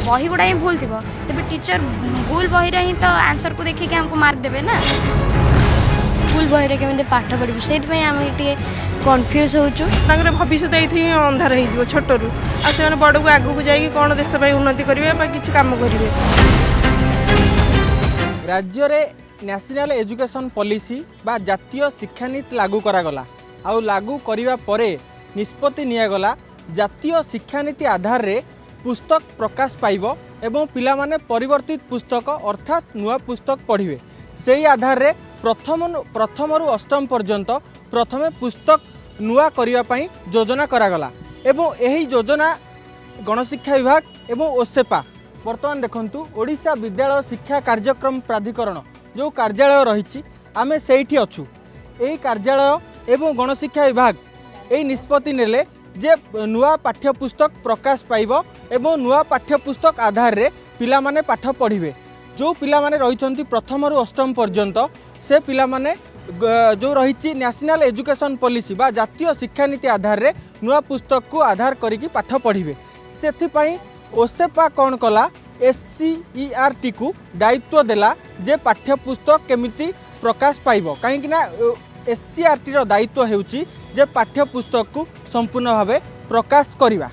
बही गुड़ा ही भूल थी तेज टीचर भूल बही ही तो आंसर को देखिए हमको मार्क देवे ना भूल बही केमी पाठ पढ़ू से आम ये कन्फ्यूज होचु भविष्य ये अंधार हो छोटू आ बड़ को आगू जाकि कौन देश उन्नति करेंगे कि काम करेंगे। राज्य रे नेशनल एजुकेशन पॉलिसी बा जातीय शिक्षानीति लागू करागला आउ लागू करिवा परे निष्पत्ति नियागला जातीय शिक्षानीति आधार रे पुस्तक प्रकाश पाइबो एवं पिला माने परिवर्तित पुस्तक अर्थात नुआ पुस्तक पढ़िबे सेही आधार रे प्रथम अष्टम पर्यंत प्रथमे पुस्तक नुआ करिवा पई योजना करागला एवं एही योजना गणशिक्षा विभाग एवं ओसेपा वर्तमान देखंतु ओडिशा विद्यालय शिक्षा कार्यक्रम प्राधिकरण जो कार्यालय रही आमे सेठी अच्छु यही कार्यालय एवं गणशिक्षा विभाग यही निष्पत्ति नेले जे नुआ पाठ्यपुस्तक प्रकाश पाइब एवं नुआ पाठ्यपुस्तक आधार रे पिला माने पाठ पढ़िबे जो पिला माने रहिचंती प्रथम रु अष्टम पर्यंत से पिला माने जो रही नेशनल एजुकेशन पॉलिसी बा जातीय शिक्षानीति आधार रे नुआ पुस्तक को आधार करिकी पाठ पढ़िबे सेथिपई ओसेपा कौन कला SCERT को दायित्व देला जे पाठ्यपुस्तक केमिति प्रकाश पाइब कहीं SCERT रो दायित्व हेउची जे पाठ्यपुस्तक को संपूर्ण भावे प्रकाश करिवा।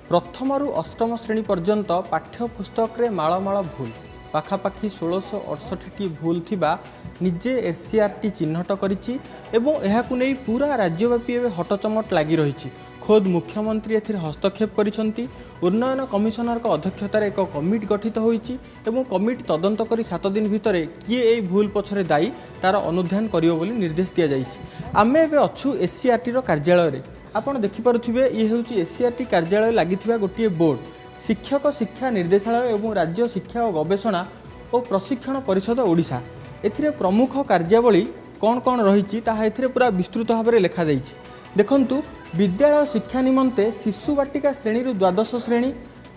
प्रथम रु अष्टम श्रेणी पर्यंत पाठ्यपुस्तक रे माळ माळ भूल पाखापाखि 1668 भूल थिबा निजे SCERT चिन्हट करिछि एवं एहाकु नै पूरा राज्यव्यापी हटचमट लागि रहिछि। खोद मुख्यमंत्री एथिरे हस्तक्षेप करिसंती उन्नयन कमिशनर को अध्यक्षतार एक कमिटी गठित होईछि एवं कमिटी तदंत करी 7 दिन भितर किए एई भूल पछरे दायी तार अनुध्यान करियो बोली निर्देश दिया जाइछि। आमे एबे अछु SCERT रो कार्यालय रे आपण देखि पारुथिबे ये हेउछि SCERT कार्यालय लागिथिबा गोटिए बोर्ड शिक्षक शिक्षा निर्देशालय एवं राज्य शिक्षा और गवेषणा और प्रशिक्षण परिषद ओडिशा एथिरे प्रमुख कार्यावली कौन कौन रही ताहा एथिरे पूरा विस्तृत भाव में लिखा जाइछि। देखंतु विद्यालय शिक्षा निमंते शिशु बाटिका श्रेणी रु द्वादश श्रेणी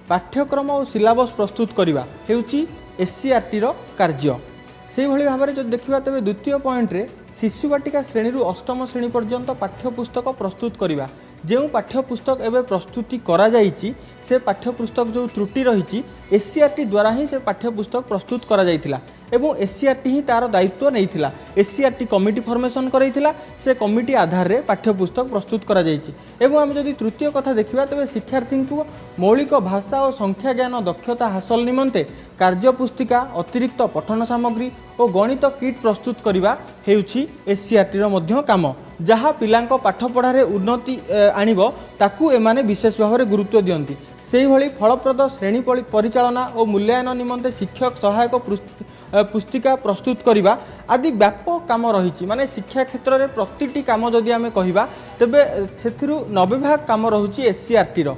पाठ्यक्रम और सिलेबस प्रस्तुत करने हेउछि SCERT रो कार्य से भली भाव में जो देखा तेज द्वितीय पॉइंट रे शिशु बाटिका श्रेणी रु अष्टम श्रेणी पर्यंत पाठ्यपुस्तक प्रस्तुत करने जो पाठ्यपुस्तक एवं प्रस्तुति करा जाइछि से पाठ्यपुस्तक जो त्रुटि रही SCERT द्वारा ही से पाठ्यपुस्तक प्रस्तुत करा जाइथिला एवं SCERT ही तार दायित्व नैथिला। SCERT कमिटी फॉर्मेशन करैथिला से कमिटी आधार रे पाठ्यपुस्तक प्रस्तुत करा जाइछि। एवं आम जदि तृतीय कथा देखिबा तबे शिक्षार्थी को मौलिक भाषा और संख्या ज्ञान दक्षता हासिल निमंते कार्यपुस्तिका अतिरिक्त पठन सामग्री और गणित किट प्रस्तुत करने हेउछि SCERT रो मध्य काम जहाँ पिलांक पाठ पढ़ारे उन्नति आनिबो ताकू एमाने विशेष भाव में गुरुत्व दियंती। सेही भली फलप्रद श्रेणी परिचालना और मूल्यांकन निमंते शिक्षक सहायक पुस्तिका प्रस्तुत करने आदि व्यापक काम रही माने शिक्षा क्षेत्र में प्रतिटी काम जदि आमे कहिबा तेबे सेथिरु 90 भाग काम रहुछि SCERT रो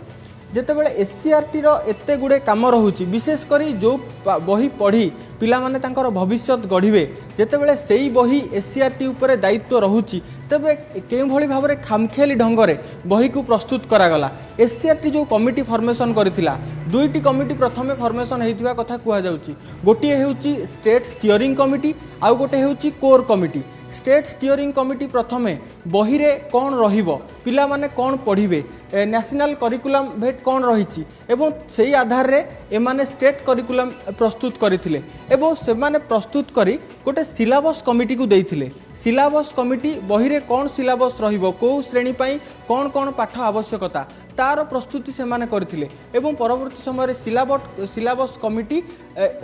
जेतेबेले SCERT रो एते गुडे काम रहुछि विशेष करी जो बही पढ़ी पिला माने तांकर भविष्यत गढ़िबे जेतेबेले सेही बही SCERT उपरे दायित्व रहुछि तेबे केउ भली भाबरे खामखेली ढंगरे बही को प्रस्तुत करागला। SCERT जो कमिटी फॉर्मेशन करथिला दुईटी कमिटी प्रथमे फॉर्मेशन हेतिबा कथा कुहा जाउछि गोटिए हेउछि स्टेट स्टीयरिंग कमिटी आउ गोटे हेउछि core committee. State steering committee प्रथमे बही रे कौन रहिबो पिला माने कौन पढ़िबे नेशनल करिकुलम भेट कौन रही एवं सेही आधार रे एमाने स्टेट करिकुलम प्रस्तुत करथिले एवं से माने प्रस्तुत करी गोटे सिलेबस कमिटी को देइथिले। सिलेबस कमिटी बही रे कौन सिलेबस रहिबो को श्रेणी पई कौन कौन पाठ आवश्यकता तार प्रस्तुति से माने करथिले एवं परवर्ती समय सिलेबस कमिटी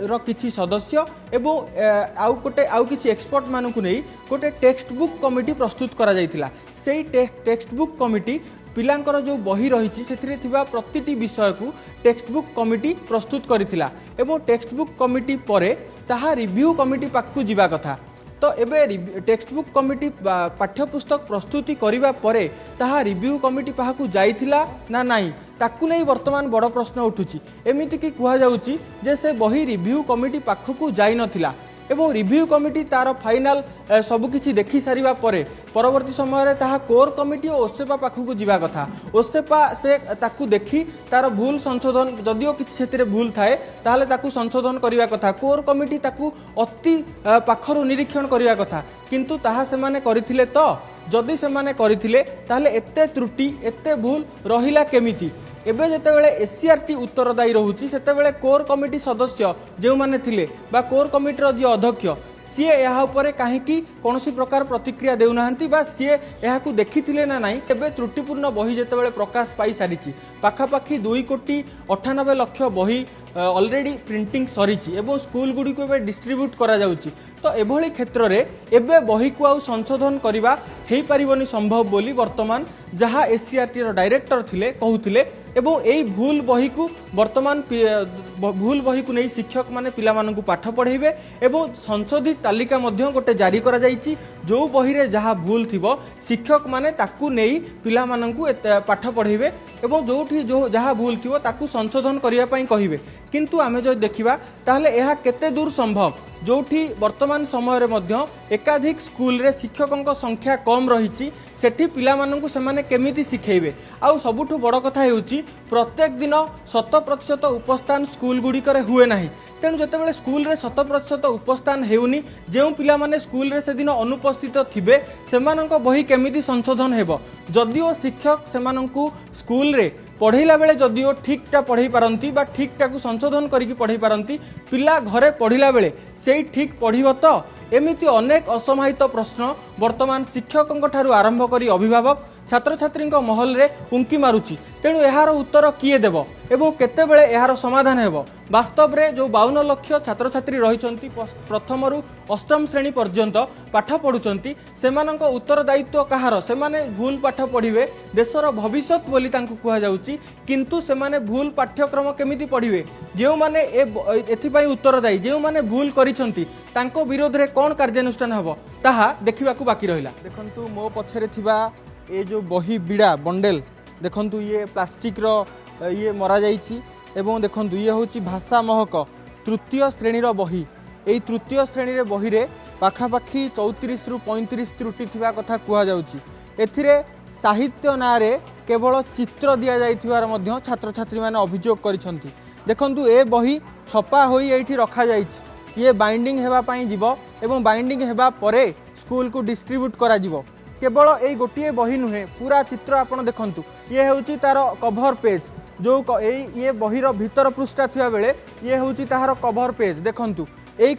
रो किछि सदस्य एवं आउ किछि एक्सपर्ट मानकु नै गोटे टेक्स्ट बुक कमिटी प्रस्तुत करा जाइथिला। सेही टेक्स्ट बुक कमिटी पिलांकर जो बही रही से प्रतिटी विषय को टेक्स्ट बुक कमिटी प्रस्तुत करथिला एवं टेक्स्ट बुक कमिटी परे ताहा रिव्यू कमिटी पाखु जीवा कथा तो एबे टेक्स्ट बुक कमिटी पाठ्यपुस्तक प्रस्तुति करिबा परे ताहा रिव्यू कमिटी पाखु जाइथिला ना नाही ताकू नहीं वर्तमान बड़ प्रश्न उठुची। एमिति कि कुहा जाउची जे से बही रिव्यू कमिटी पाखु जाई नथिला एवं रिव्यू कमिटी तार फाइनाल सबुकिछि देखि सारिबा परे परवर्ती समय ताहा कोर कमिटी और ओसेपा पाखु जीवा कथा ओसेपा से ताकू देखि तार भूल संशोधन जदिओ किछि सेतिरे भूल थाए ताहले ताकू संशोधन करिवा कथा कोर कमिटी ताकू अति पाखरु निरीक्षण करिवा कथा किंतु ताहा सेमाने करिथिले तो जदि सेमाने करिथिले ताहले एते त्रुटि एते भूल रहिला केमिति एबे जेतेबेले एससीआरटी उत्तरदायी रहुची सेतेबेले कोर कमिटी सदस्य जो माने थिले बा कोर कमिटीर जी अध्यक्ष सीए यहाँ उपरे कहीं कौन प्रकार प्रतिक्रिया देउनाहांती बा सीए यहाँ को देखी ना नाई। एबे त्रुटिपूर्ण बही जेतेबेले प्रकाश पाई सारी पाखापाखि 2,98,00,000 बही ऑलरेडी प्रिंटिंग सरी एवं स्कूल गुड़ी को डिस्ट्रीब्यूट करा जाउची। तो एभली क्षेत्र में एबे बही को आउ संशोधन करवा हो पारिबनी संभव बोली वर्तमान जहाँ एससीआरटी डायरेक्टर थिले कहूथिले एवं यही भूल बही को वर्तमान भूल बही को नहीं शिक्षक माने पिला मानकु पाठ पढ़ेबे एवं संशोधित तालिका मध्य गोटे जारी करा जाइछि। जो बही रे जहाँ भूल थिबो शिक्षक माने ताकू नहीं पिला मानकु पाठ पढ़ेबे एवं जोठी जो जहाँ भूल थिबो ताकू संशोधन करिया पई कहिबे। किंतु आमे जो देखिबा ताहले एहा केते दूर संभव जोठी वर्तमान समय रे मध्य एकाधिक स्कूल रे शिक्षकों संख्या कम रही सेठी पिला मानकु सेमाने केमिति शिखेबे। आउ सबुठु बड़ कथा हेउची प्रत्येक दिन 100% उपस्थान स्कूल गुड़िकर हुए नाही। तेणु जितेबाला स्कूल रे 100% उपस्थान हेउनी जो पिला माने स्कूल रे से दिन अनुपस्थित थिबे सेमानंको बही केमिति संशोधन हेबो। जदिओ शिक्षक सेमानंकु स्कूल रे पढ़ेला बेले जदिओ ठीकटा पढ़े पारती बा ठीकटा को संशोधन करके पढ़े पारती पिला घरे पढ़िला बेले से ठीक पढ़िब तो एमिति अनेक असमाहित प्रश्न वर्तमान शिक्षकों ठारू आरंभ करी अभिभावक छात्र छात्री महल रे उंकी मारुची। तेणु यार उत्तर किए देव एवं केतेबेले यार समाधान हेब। वास्तव रे जो 52 लाख छात्र छात्री रही प्रथम रु अष्टम श्रेणी पर्यंत पाठ पढ़ुंट सेमानंको उत्तरदायित्व कहार सेमाने भूल पाठ पढ़िबे देशर भविष्यत बोली तांको कुहा जाउची। किंतु सेमाने भूल पाठ्यक्रम केमिति पढ़िबे जो माने एथिपाई उत्तरदायी जो माने भूल करिसंती तांको विरोध रे कोन कार्यानुष्ठान हेबो ताहा देखिबाकू बाकी रहिला। देखंतु मो पछरे थिबा ए जो बही बिड़ा बंडेल देखंतु ये प्लास्टिक रो ये मरा जाइछि एवं देखंतु ये होची भाषा महक तृतीय श्रेणी रो बही। एई तृतीय श्रेणी रे बही रे पाखापाखि 34 रु 35 त्रुटि थिबा कथा कुहा जाउछि। एथिरे साहित्य नारे केवल चित्र दिया जाइथिबार मध्य छात्र छात्री माने अभियोग करिसंती। देखंतु ए बही छपा होई एठी रखा जाइछि। ये बाइंडिंग हेबा पई जीवो एवं बाइंडिंग हेबा परे स्कूल को डिस्ट्रीब्यूट करा जीवो। केवल यही गोटे बही नुहे पूरा चित्र आपड़ देखु ये हूँ तार कभर पेज जो ये बहीर भीतर पृष्ठा थिबा बेले ये हूँ तार कभर पेज देखु यही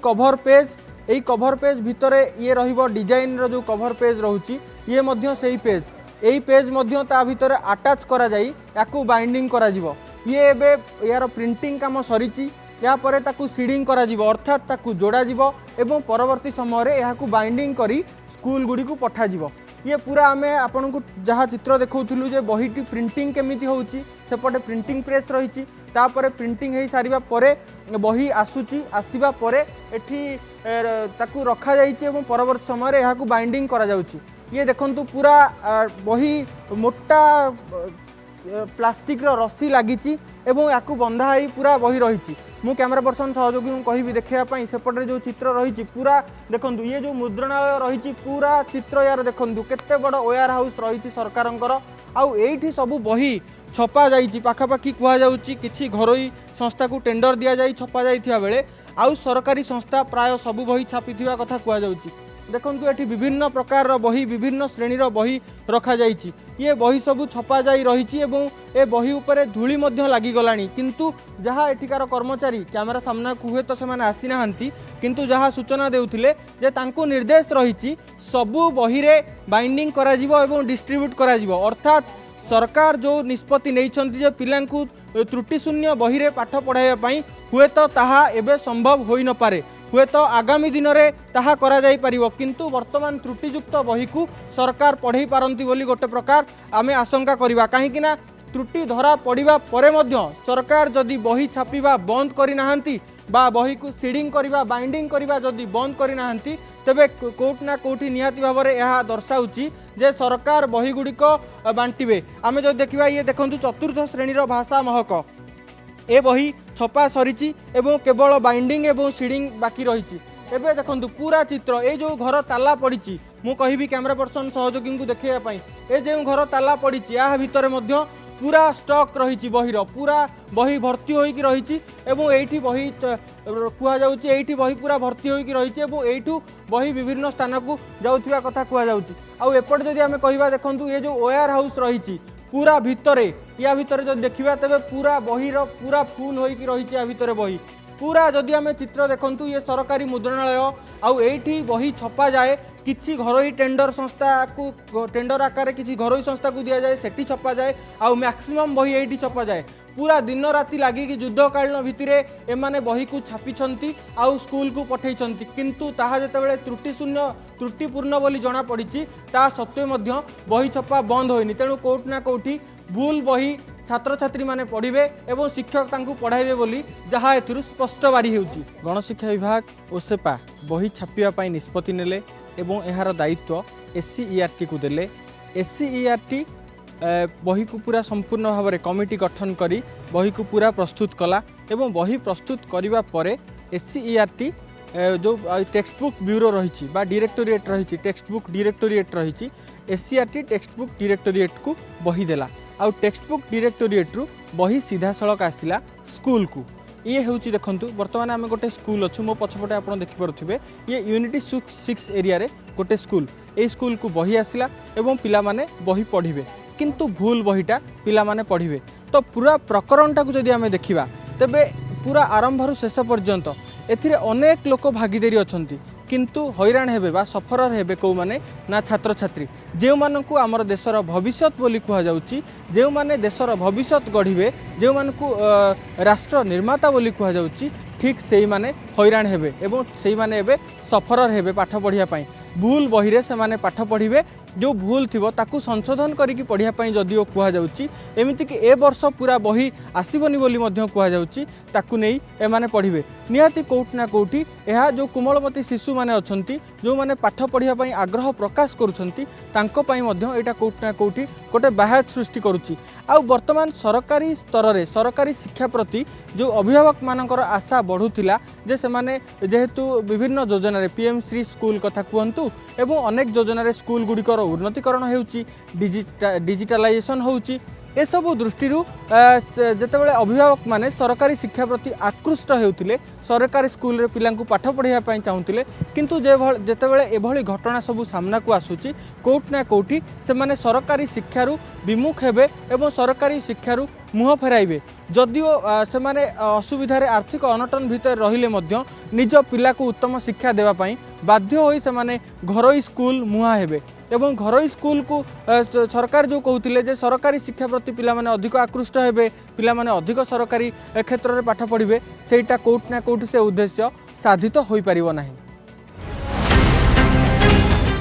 कभर पेज भितर ये रहिबो डिजाइन रो जो कभर पेज रोची ये मध्य सही पेज यही पेज मध्य ता भितर अटैच करा जाई याकू बाइंडिंग करा जीवो। ये एबे यार प्रिंटिंग काम सरीची या परे ताकू सीडिंग करा जीवो अर्थात ताकू जोड़ा जीवो एवं परवर्ती समय रे याकू बाइंडिंग करी स्कूल गुडी को पठा जीवो। ये पूरा आमे आपन को जहाँ चित्र देखौथुलु जे बहीटी प्रिंटिंग केमिति होउची सेपटे प्रिंटिंग प्रेस रही तापर प्रिंटिंग हो सारिबा परे बही आसुची आसीबा परे एठी ताकू रखा जाइछि एवं परवर्ती समय रे याकू बाइंडिंग करा जाउची। ये देखंतु पूरा बही मोटा प्लास्टिक रो रस्सी लागिची एवं याकू बंधा होई पूरा बही रही। मु कैमरा पर्सन सहयोगी कहबी देखापी सेपटे जो चित्र रही पूरा देखंतु ये जो मुद्रणालय रही पूरा चित्र यार देखंतु केते बड़ वेयर हाउस रही सरकारंकर आउ एठी सबु बही छपा जाइछि पाखापाखि कुहा जाउछि किछि घरोई संस्था को टेंडर दिया जाई छपा जाइथिया बेले आउ सरकारी संस्था प्राय सबु बही छापिथिबा कथा कुहा जाउछि। देखंतु एठी विभिन्न प्रकार बही विभिन्न श्रेणी बही रखा जाइछि। ये बही सबु छपा जाई रही एवं ए बही उपरे धूली मध्य लागी गलानी किंतु जहाँ एठिकार कर्मचारी कैमरा सामना को हुए तो सेमाने आसी नाहंती किंतु जहाँ सूचना देउथिले जे तांको निर्देश रही सबु बही रे बाइंडिंग करा जिवो एवं डिस्ट्रीब्यूट करा जिवो अर्थात सरकार जो निष्पत्ति नैछंती जे पिलांकु त्रुटि शून्य बही रे पाठ पढ़ाइबा पई हुए तो ताहा एबे संभव होई न पारे हुए तो आगामी दिन में ताहा करा जाई परिवो किंतु वर्तमान त्रुटियुक्त बही को सरकार पढ़ाई पारंती बोली गोटे प्रकार आमे आशंका करिबा कहीं ना त्रुटि धरा पड़िबा परे मध्य सरकार जदि बही छापिबा बंद करि नाहंती बा बही को सीडिंग करिबा बाइंडिंग करिबा जदि बंद करि नाहंती तेबे कोट ना कोठी निहाती भाव में यह दर्शाउची जे सरकार बही गुड़िक बांटिबे। आमे जो देखिबा ये देखंतु चतुर्थ श्रेणीर भाषा महक ए बही छपा सरी एवं केवल बाइंडिंग एवं सीडिंग बाकी रही। एबे देखंतु पूरा चित्र ए जो घर ताला पड़ी मु कहिबी कैमरा पर्सन सहयोगी को देखाई ए जो घर ताला पड़ी या भितर मध्य पूरा स्टॉक रही बहीर पूरा बही भर्ती होइकी रही एवं एठी बही कुआ जाउची एठी बही पूरा भर्ती होइकी रही एवं एठू बही विभिन्न स्थान को जाउथिबा कथा कुआ जाउची। आउ एपट जदि आमे कहिबा देखंतु ये जो वेयर हाउस रही पूरा भितरे या भितर जो देखा तेज पूरा बहीर पूरा फुल होइकी रही या भितर बही पूरा जदि आम चित्र देखु ये सरकारी मुद्रणालय आउ एठी बही छपा जाए किसी घरोई टेंडर संस्था को टेंडर आकार किसी घरोई संस्था को दिया जाए सेठी छपा जाए आउ मैक्सिमम बही एठी छपा जाए पूरा दिन राति लगे युद्धकालीन भितर एमाने बही को छापी आउ स्कूल को पठे किंतु ताहा जेतेबेले त्रुटिशून्य त्रुटिपूर्ण बोली जना पड़ी ता सत्वे मध्य बही छपा बंद होइनी तेणु कोउठ ना कोउठी भूल बही छात्र छात्री माने पढ़िबे एवं शिक्षक तांकु पढ़ाइबे बोली जहाँ एथिरु स्पष्ट बारी हेउची। गणशिक्षा विभाग ओसेपा बही छापिया पई निष्पत्ति नेले एवं एहार दायित्व SCERT को देले। SCERT बही को पूरा संपूर्ण भाव में कमिटी गठन करी बही को पूरा प्रस्तुत कला एवं बही प्रस्तुत करिबा परे SCERT जो टेक्स्ट बुक ब्यूरो रही डायरेक्टोरेट रही टेक्स्ट बुक डायरेक्टोरेट रही SCERT टेक्स्ट बुक डायरेक्टोरेट को बही देला आउ टेक्स्ट बुक डायरेक्टोरेट रु बही सीधा सड़क आसिला स्कूल को। ये हूँ देखूँ बर्तमान आम गोटे स्कूल अच्छु मो पछपटे आप देखिपे ये यूनिटी 6 एरिया रे गोटे स्कूल ए स्कूल को बही आसिला एवं पिला माने बही पढ़िबे किंतु भूल बहीटा पिला माने पढ़िबे तो पूरा प्रकरणटा को जदि आम देखिबा तेबे पूरा आरंभ शेष पर्यंत एथिरे अनेक लोक भागीदारी अछंती किंतु हैरान हेबे बा सफरर हेबे को माने ना छात्र छात्री जे मानकु आमर देशर भविष्यत बोली कुहा जाउची जे माने देशर भविष्यत गढ़िबे जे मानकु राष्ट्र निर्माता बोली कुहा जाउची ठीक सेही माने हैरान हेबे एवं सेही माने हेबे सफरर हेबे पाठ पढ़िया पई भूल बही रे से माने पाठ पढ़िबे जो भूल थिबो ताकू संशोधन करिकी पढ़िया पई जदिओ कुहा जाउची एमिति कि ए वर्ष पूरा बही आसीबनी बोली मध्य कुहा जाउची ताकू नै ए माने पढ़िबे निहाती कोउठ ना कोउठी एहा जो कोमलमती शिशु माने अछंती जो माने पाठ पढ़िया पई आग्रह प्रकाश करूछंती तांको पई मध्य एटा कोउठ ना कोउठी गोटे बाह्य सृष्टि करूची आ वर्तमान सरकारी स्तर रे सरकारी शिक्षा प्रति जो अभिभावक मानकर आशा बढ़ुथिला जे से माने जेहेतु विभिन्न योजना रे PM श्री स्कूल कथा कहतु एवं अनेक योजना रे स्कूल गुड़िकर उन्नतीकरण होउची डिजिटलाइजेशन होउची ए सबु दृष्टि जेतेबेले अभिभावक माने सरकारी शिक्षा प्रति आकृष्ट हेउथिले सरकारी स्कूल रे पिलांकु पाठ पढ़िया पई चाहूतिले किंतु जेतेबेले एभली घटना सबु सामना को आसुची कोउठ ना कोउठी से माने सरकारी शिक्षारु विमुख हेबे एवं सरकारी शिक्षारु मुह फेराइबे जदिओ से माने असुविधा रे आर्थिक अनटन भितर रहिले मध्य निज पिला को उत्तम शिक्षा देवा पई बाध्य होई से माने घरोई स्कूल मुहा हेबे एवं घरोई स्कूल को सरकार जो कहते जे सरकारी शिक्षा प्रति पिला माने अधिक आकृष्ट हेबे पिला माने अधिक सरकारी क्षेत्र में पाठ पढ़िबे सेटा कोउठ ना कोउठ से उद्देश्य साधित होई परिबो नाही।